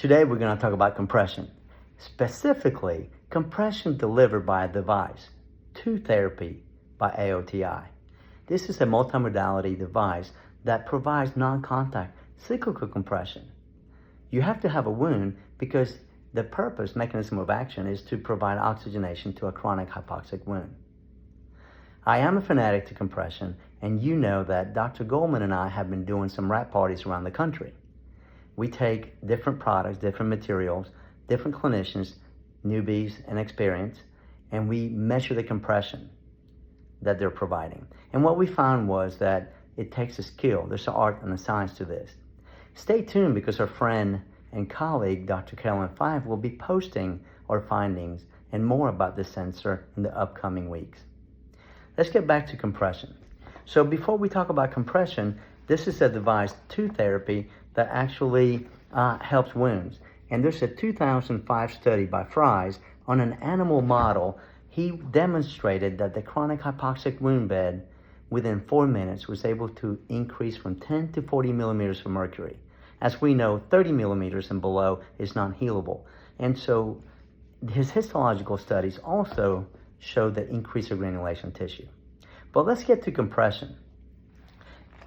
Today we're going to talk about compression, specifically compression delivered by a device, TWO therapy by AOTI. This is a multimodality device that provides non-contact cyclical compression. You have to have a wound because the mechanism of action is to provide oxygenation to a chronic hypoxic wound. I am a fanatic to compression, and you know that Dr. Goldman and I have been doing some rap parties around the country. We take different products, different materials, different clinicians, newbies and experienced, and we measure the compression that they're providing. And what we found was that it takes a skill. There's an art and a science to this. Stay tuned because our friend and colleague, Dr. Carolyn Five, will be posting our findings and more about this sensor in the upcoming weeks. Let's get back to compression. So before we talk about compression, this is a device, TWO therapy, that actually helps wounds. And there's a 2005 study by Fries on an animal model. He demonstrated that the chronic hypoxic wound bed within 4 minutes was able to increase from 10 to 40 millimeters of mercury. As we know, 30 millimeters and below is non-healable. And so his histological studies also showed the increase of granulation tissue. But let's get to compression.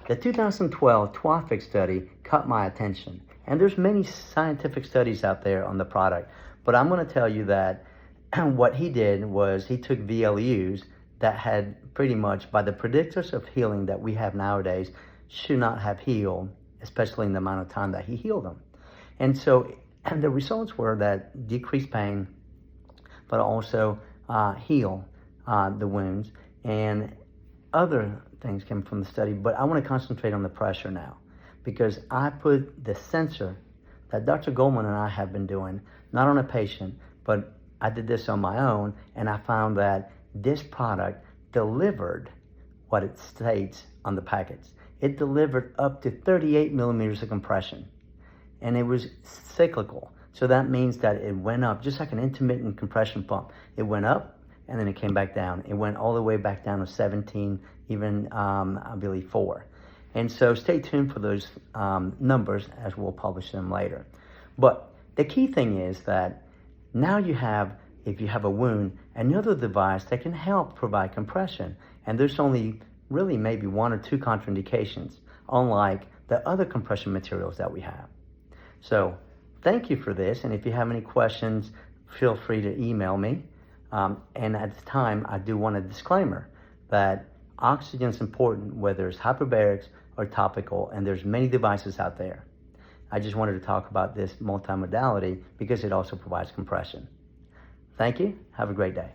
The 2012 TWO2 study caught my attention. And there's many scientific studies out there on the product. But I'm going to tell you that what he did was he took VLUs that had pretty much, by the predictors of healing that we have nowadays, should not have healed, especially in the amount of time that he healed them. And so the results were that decreased pain, but also heal the wounds, and other things came from the study. But I want to concentrate on the pressure now, because I put the sensor that Dr. Goldman and I have been doing, not on a patient, but I did this on my own, and I found that this product delivered what it states on the packets. It delivered up to 38 millimeters of compression, and it was cyclical. So that means that it went up, just like an intermittent compression pump. It went up, and then it came back down. It went all the way back down to 17, even I believe 4. And so stay tuned for those numbers as we'll publish them later. But the key thing is that now you have, if you have a wound, another device that can help provide compression. And there's only really maybe 1 or 2 contraindications, unlike the other compression materials that we have. So thank you for this. And if you have any questions, feel free to email me. And at the time, I do want a disclaimer that oxygen is important, whether it's hyperbarics or topical, and there's many devices out there. I just wanted to talk about this multimodality because it also provides compression. Thank you. Have a great day.